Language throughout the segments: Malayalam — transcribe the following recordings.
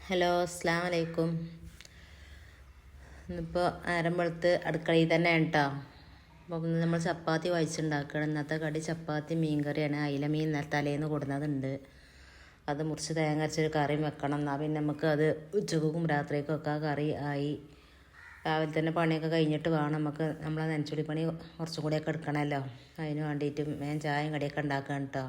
ഹലോ, അസ്സലാമു അലൈക്കും. ഇന്നിപ്പോൾ നേരം വെളുത്ത് അടുക്കളയിൽ തന്നെ കേട്ടോ. അപ്പം നമ്മൾ ചപ്പാത്തി വായിച്ചുണ്ടാക്കണം. ഇന്നത്തെ കടി ചപ്പാത്തി മീൻകറിയാണ്. അയില മീൻ തലേന്ന് കൊടുന്നതുണ്ട്. അത് മുറിച്ച് തേങ്ങ അരച്ചൊരു കറിയും വെക്കണം. എന്നാൽ പിന്നെ നമുക്ക് അത് ഉച്ചക്കും രാത്രിക്കും ഒക്കെ ആ കറി ആയി. രാവിലെ തന്നെ പണിയൊക്കെ കഴിഞ്ഞിട്ട് വേണം നമുക്ക് നമ്മളെ നനച്ചുള്ളി പണി കുറച്ചും കൂടിയൊക്കെ എടുക്കണമല്ലോ. അതിന് വേണ്ടിയിട്ട് ഞാൻ ചായയും കടിയൊക്കെ ഉണ്ടാക്കണം കേട്ടോ.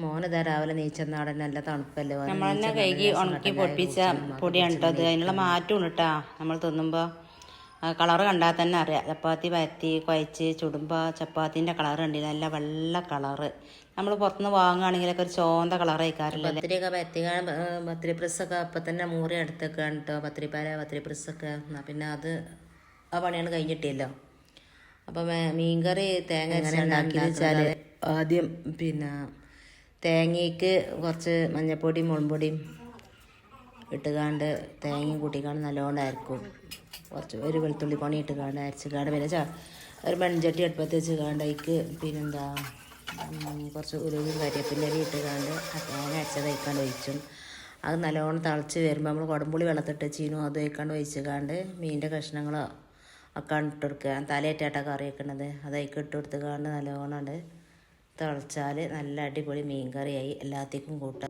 മോനിതാ രാവിലെ നീച്ചെന്നാടൻ നല്ല തണുപ്പല്ലേ. നമ്മൾ തന്നെ കഴുകി ഉണക്കി പൊടിപ്പിച്ച പൊടിയാണ് കേട്ടോ അത്. അതിനുള്ള മാറ്റം കേട്ടോ. നമ്മൾ തിന്നുമ്പോൾ കളറ് കണ്ടാൽ തന്നെ അറിയാം. ചപ്പാത്തി പരത്തി കുഴച്ച് ചുടുമ്പോൾ ചപ്പാത്തിൻ്റെ കളറ് കണ്ടില്ല, നല്ല വെള്ള കളറ്. നമ്മൾ പുറത്തുനിന്ന് വാങ്ങുകയാണെങ്കിലൊക്കെ ഒരു ചോന്ത കളറ് കഴിക്കാറില്ല. പത്തിരിയൊക്കെ പരത്തിക്കാൻ പത്തിരി പ്രസ്സൊക്കെ അപ്പം തന്നെ മൂറി എടുത്തേക്കാണ് കേട്ടോ. പത്തിരി പ്രസ്സൊക്കെ പിന്നെ അത് ആ പണിയാണ് കഴിഞ്ഞിട്ടില്ലോ. അപ്പം മീൻകറി തേങ്ങ ഉണ്ടാക്കിയെന്ന് വെച്ചാൽ ആദ്യം തേങ്ങയ്ക്ക് കുറച്ച് മഞ്ഞൾപ്പൊടിയും മുളകുപൊടിയും ഇട്ടുകാണ്ട് തേങ്ങയും കൂട്ടിക്കാണ്ട് നല്ലോണം അരക്കും. കുറച്ച് ഒരു വെളുത്തുള്ളി പണി ഇട്ടുകാണ്ട് അരച്ചുകാണ്ട് പിന്നെ ഒരു മൺചട്ടി അടുപ്പത്ത് വെച്ചുകാണ്ട് അതിക്ക് കുറച്ച് ഉരുളും കരിവേപ്പിൻ്റെ ഇല ഇട്ടുകാണ്ട് തേങ്ങ അരച്ചത് കഴിക്കാണ്ട് ഒഴിച്ചും. അത് നല്ലോണം തിളച്ച് വരുമ്പോൾ നമ്മൾ കുടംപുളി വെള്ളത്തിട്ട് ചീനും അത് കഴിക്കാണ്ട് ഒഴിച്ചുകാണ്ട് മീനിൻ്റെ കഷ്ണങ്ങൾ ഒക്കെ ഇട്ട് കൊടുക്കുക. തലയേറ്റാട്ടാണ് കറി വെക്കുന്നത്. അത് അതിക്ക് ഇട്ട് കൊടുത്തുകാണ്ട് നല്ലോണം ഉണ്ട് തിളച്ചാൽ നല്ല അടിപൊളി മീൻ കറിയായി. എല്ലാത്തേക്കും കൂട്ടാം.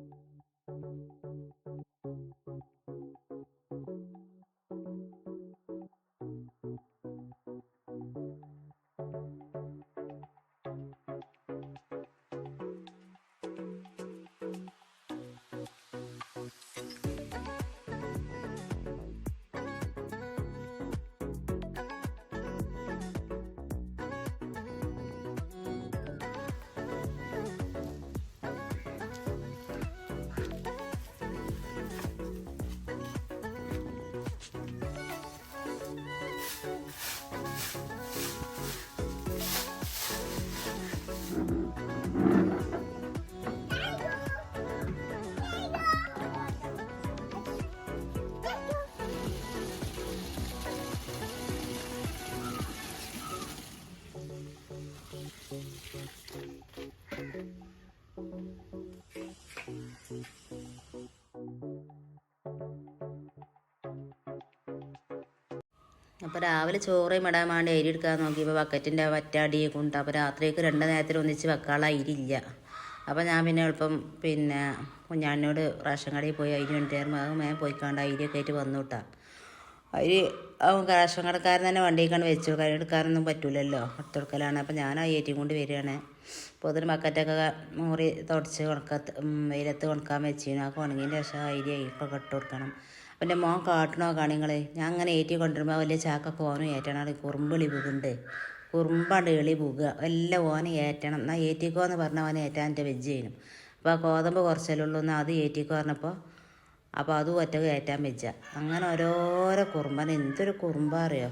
അപ്പോൾ രാവിലെ ചോറയും ഇടാൻ വേണ്ടി അരി എടുക്കാൻ നോക്കിയപ്പോൾ ബക്കറ്റിൻ്റെ വറ്റാടി കൊണ്ട്. അപ്പോൾ രാത്രിക്ക് 2 നേരത്തിൽ ഒന്നിച്ച് വെക്കാനുള്ള അരിയില്ല. അപ്പോൾ ഞാൻ പിന്നെ എളുപ്പം കുഞ്ഞാണിനോട് റേഷൻ കടയിൽ പോയി അരി കൊണ്ടുവരുമ്പോൾ അത് മേം പോയിക്കാണ്ട് അരിയൊക്കെ ആയിട്ട് വന്നു കിട്ടാം. അരി റേഷൻ കടക്കാരൻ തന്നെ വണ്ടിക്കാണ്ട് വെച്ചു കൊടുക്കാൻ. അരി എടുക്കാനൊന്നും പറ്റില്ലല്ലോ, എടുത്തെടുക്കലാണ്. അപ്പോൾ ഞാൻ ആ ഏറ്റിയും കൊണ്ട് വരികയാണ്. അപ്പോൾ അതിന് ബക്കറ്റൊക്കെ മൂറി തുടച്ച് വെയിലത്ത് ഉണക്കാൻ വെച്ചിരുന്നു. ആ ഉണങ്ങിയതിൻ്റെ ശേഷം അരി അരിക്കൊക്കെ ഇട്ട് കൊടുക്കണം. പിന്നെ മോൻ കാട്ടണോ കാണിങ്ങൾ. ഞാൻ അങ്ങനെ ഏറ്റി കൊണ്ടുവരുമ്പോൾ വലിയ ചാക്കൊക്കെ ഓനും ഏറ്റണം. കുറുമ്പളി പോകുന്നുണ്ട്, കുറുമ്പാണ്ട് എളി പോകുക എല്ലാം ഓനെ ഏറ്റണം. എന്നാൽ ഏറ്റിക്കോ എന്ന് പറഞ്ഞാൽ ഓനെ ഏറ്റാൻ എൻ്റെ വെജ് ചെയ്യണം. അപ്പോൾ ആ കോതമ്പ് കുറച്ചല്ലേ ഉള്ളൂ, എന്നാൽ അത് ഏറ്റിക്കോ പറഞ്ഞപ്പോൾ അപ്പോൾ അതും ഒറ്റക്ക് ഏറ്റാൻ വെച്ച. അങ്ങനെ ഓരോരോ കുറുമ്പാൻ. എന്തൊരു കുറുമ്പാ അറിയോ.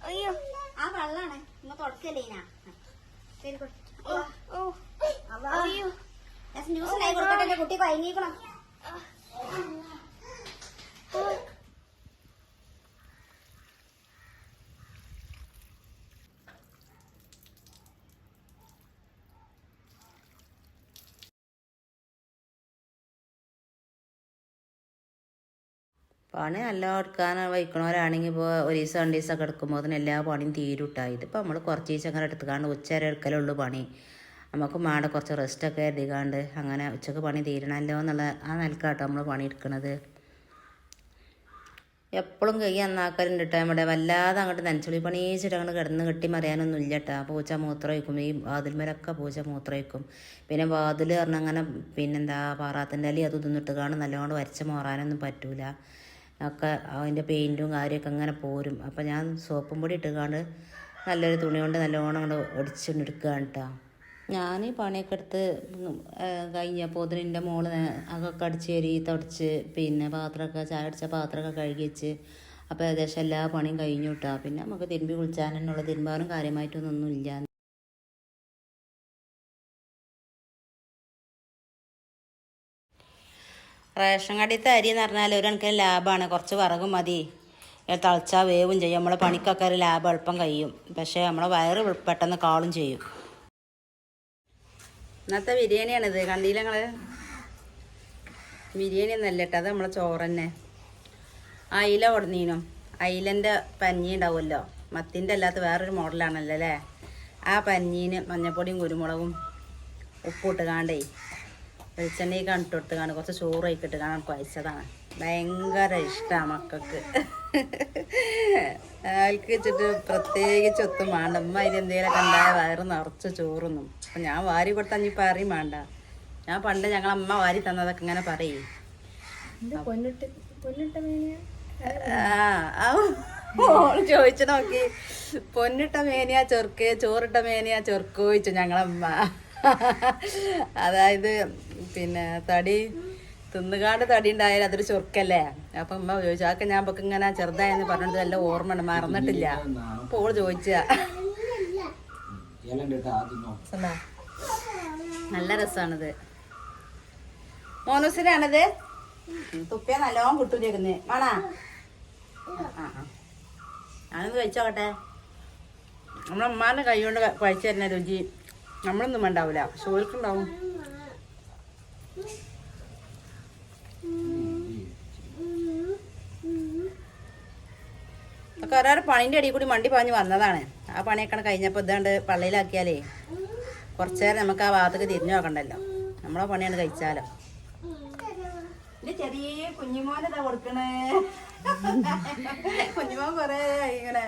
അയ്യോ ആ വെള്ളാണ് ഇന്ന് തുടക്കല്ലേ. ന്യൂസിലായി കൊടുക്കട്ടെ, കുട്ടി പയങ്ങിക്കണം. പണി നല്ല എടുക്കാൻ വയ്ക്കണവരാണെങ്കിൽ ഇപ്പോൾ 1 ദിവസം 2 ദിവസമൊക്കെ എടുക്കുമ്പോൾ അതിന് എല്ലാ പണിയും തീരുട്ടായി. ഇതിപ്പോൾ നമ്മൾ കുറച്ച് ദിവസം അങ്ങനെ എടുത്തുകാണ്ട് ഉച്ചവരെ എടുക്കലുള്ളൂ പണി. നമുക്ക് മാടെ കുറച്ച് റെസ്റ്റൊക്കെ എഴുതിക്കാണ്ട് അങ്ങനെ ഉച്ചക്ക് പണി തീരണമല്ലോ എന്നുള്ള ആ നിലക്കാട്ടോ നമ്മൾ പണി എടുക്കണത്. എപ്പോഴും കൈ നന്നാക്കലുണ്ട് കേട്ടോ. നമ്മുടെ വല്ലാതെ അങ്ങോട്ട് നനച്ചുള്ളി പണിയിച്ചിട്ട് അങ്ങോട്ട് കിടന്ന് കെട്ടി മറിയാനൊന്നും ഇല്ല കേട്ടോ. പൂച്ച മൂത്രം വയ്ക്കും, ഈ വാതിൽമേലൊക്കെ പൂച്ച മൂത്രം വയ്ക്കും. പിന്നെ വാതിൽ പറഞ്ഞാൽ അങ്ങനെ പാറാത്തിൻ്റെ അലി അത് തിന്നിട്ട് കാണും. നല്ലോണം വരച്ച് മോറാനൊന്നും പറ്റൂല. ഒക്കെ അതിൻ്റെ പെയിൻറ്റും കാര്യമൊക്കെ അങ്ങനെ പോരും. അപ്പോൾ ഞാൻ സോപ്പും പൊടി ഇട്ടുകാണ്ട് നല്ലൊരു തുണി കൊണ്ട് നല്ലോണം അങ്ങോട്ട് ഒടിച്ചെടുക്കുകയാണ് കേട്ടോ. ഞാൻ പണിയൊക്കെ എടുത്ത് കഴിഞ്ഞപ്പോൾ എൻ്റെ മോള് അതൊക്കെ അടിച്ചേരി തുടച്ച് പാത്രമൊക്കെ ചായ അടിച്ച പാത്രമൊക്കെ കഴുകി വെച്ച്. അപ്പോൾ ഏകദേശം എല്ലാ പണിയും കഴിഞ്ഞു കിട്ടാം. പിന്നെ നമുക്ക് തിരുമ്പി കുളിച്ചാനുള്ള തിരുമ്പാനും കാര്യമായിട്ടൊന്നും ഇല്ല. റേഷൻ കടയിലത്തെ അരി എന്ന് പറഞ്ഞാൽ ഒരു കണക്കിന് ലാഭമാണ്. കുറച്ച് വിറകും മതി. തിളച്ചാൽ വേവും ചെയ്യും. നമ്മളെ പണിക്കൊക്കെ ഒരു ലാഭം എളുപ്പം കഴിയും. പക്ഷേ നമ്മളെ വയറ് പെട്ടെന്ന് കാളും ചെയ്യും. ഇന്നത്തെ ബിരിയാണിയാണിത്. കണ്ടില്ല നിങ്ങൾ? ബിരിയാണി ഒന്നല്ല കേട്ടോ, അത് നമ്മളെ ചോറ് തന്നെ. അയില കൊടുന്നീനും. അയിലൻ്റെ പഞ്ഞി ഉണ്ടാവുമല്ലോ, മത്തിൻ്റെ അല്ലാത്ത വേറൊരു മോഡലാണല്ലോ അല്ലേ. ആ പഞ്ഞീന് മഞ്ഞപ്പൊടിയും കുരുമുളകും ഉപ്പിട്ട് കാണ്ടേ വെളിച്ചെണ്ണയിൽ കണ്ടിട്ട് കാണും, കുറച്ച് ചോറ് വയ്ക്കിട്ട് കാണാൻ കുഴച്ചതാണ്. ഭയങ്കര ഇഷ്ടമാണ് മക്കൾക്ക്. ആൾക്ക് വെച്ചിട്ട് പ്രത്യേകിച്ച് ഒത്തും വേണ്ട. അമ്മ അതിനെന്തെങ്കിലുമൊക്കെ ഉണ്ടായ വയറ് നിറച്ച് ചോറൊന്നും. അപ്പം ഞാൻ വാരി കൊടുത്താൽ ഇനിയിപ്പോൾ അറിയും വേണ്ട. ഞാൻ പണ്ട് ഞങ്ങളമ്മ വാരി തന്നതൊക്കെ ഇങ്ങനെ പറയും. ചോദിച്ചു നോക്കി, പൊന്നിട്ട മേനിയാ ചെറുക്ക്, ചോറിട്ട മേനിയാ ചെറുക്ക് ചോദിച്ചു ഞങ്ങളമ്മ. അതായത് പിന്നെ തടി തിന്നുകാണ്ട് തടി ഉണ്ടായാലും അതൊരു ചൊറുക്കല്ലേ. അപ്പം ഉമ്മ ചോദിച്ചു, അതൊക്കെ ഞാൻ ഇപ്പൊക്കെ ഇങ്ങനെ ചെറുതായെന്ന് പറഞ്ഞത് നല്ല ഓർമ്മയുണ്ട്, മറന്നിട്ടില്ല. അപ്പോൾ ഓള് ചോദിച്ചാ. നല്ല രസമാണിത്. മോനൂസിനാണിത്. തുപ്പിയ നല്ലോണം കിട്ടൂലേക്കുന്നേ വേണാ. ഞാനൊന്ന് കഴിച്ചോട്ടെ. നമ്മളമ്മാൻ്റെ കൈ കൊണ്ട് കഴിച്ചു തരുന്ന രുചി നമ്മളൊന്നും ഉണ്ടാവില്ല, ഷോൽക്കുണ്ടാവും. ഒക്കെ ഓരോരോ പണീൻ്റെ അടിയിൽ കൂടി മണ്ടി പാഞ്ഞ് വന്നതാണ്. ആ പണിയൊക്കെ കഴിഞ്ഞപ്പോൾ ഇതാണ്ട് പള്ളിയിലാക്കിയാലേ കുറച്ചു നേരം നമുക്ക് ആ ഭാഗത്തേക്ക് തിരിഞ്ഞു നോക്കണ്ടല്ലോ, നമ്മളെ പണിയാണ് കഴിച്ചാലോ. എൻ്റെ ചെറിയ കുഞ്ഞുമോനെന്താ കൊടുക്കണേ? കുഞ്ഞുമോൻ കുറേ ഇങ്ങനെ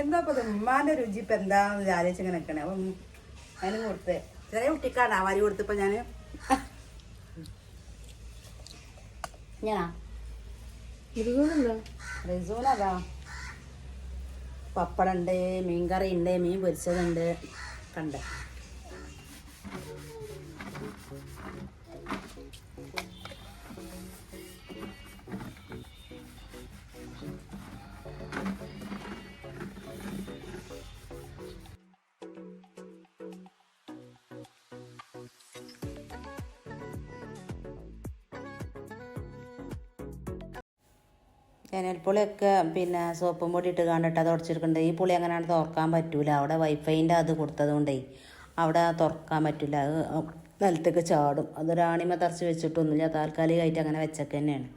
എന്താ ഇപ്പം ഉമ്മാൻ്റെ രുചി ഇപ്പം എന്താന്ന് ആലോചിച്ച് ഇങ്ങനെ നിൽക്കണേ. അപ്പം അതിനും കൊടുത്ത് ചെറിയ കുട്ടിക്കാണ് വാരി കൊടുത്തപ്പോൾ ഞാൻ ഞാനാ റിസൂനതാ. പപ്പടമുണ്ട്, മീൻകറി ഉണ്ട്, മീൻ പൊരിച്ചതുണ്ട്. കണ്ട് ജനൽപ്പുളിയൊക്കെ പിന്നെ സോപ്പും പൊടി ഇട്ട് കണ്ടിട്ട് അത് ഉടച്ചെടുക്കുന്നുണ്ട്. ഈ പുളി അങ്ങനെയാണ് തുറക്കാൻ പറ്റൂല. അവിടെ വൈഫൈൻ്റെ അത് കൊടുത്തതുകൊണ്ടേ അവിടെ തുറക്കാൻ പറ്റില്ല. അത് നിലത്തേക്ക് ചാടും. അത് റാണിമ തറച്ച് വെച്ചിട്ടൊന്നുമില്ല, താൽക്കാലികമായിട്ട് അങ്ങനെ വെച്ചൊക്കെ തന്നെയാണ്.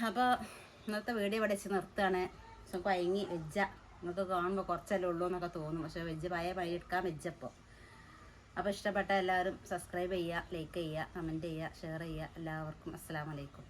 അപ്പോൾ ഇന്നത്തെ വീഡിയോ ഇവിടെ വെച്ച് നിർത്തുകയാണ്. പക്ഷെ കുഴങ്ങി വെജ്ജ. നിങ്ങൾക്ക് കാണുമ്പോൾ കുറച്ചല്ലേ ഉള്ളൂ എന്നൊക്കെ തോന്നും, പക്ഷേ വെജ്ജ് പണിയെടുക്കാൻ വെജ്ജപ്പോൾ. അപ്പോൾ ഇഷ്ടപ്പെട്ട എല്ലാവരും സബ്സ്ക്രൈബ് ചെയ്യുക, ലൈക്ക് ചെയ്യുക, കമൻറ്റ് ചെയ്യുക, ഷെയർ ചെയ്യുക. എല്ലാവർക്കും അസ്സലാമു അലൈക്കും.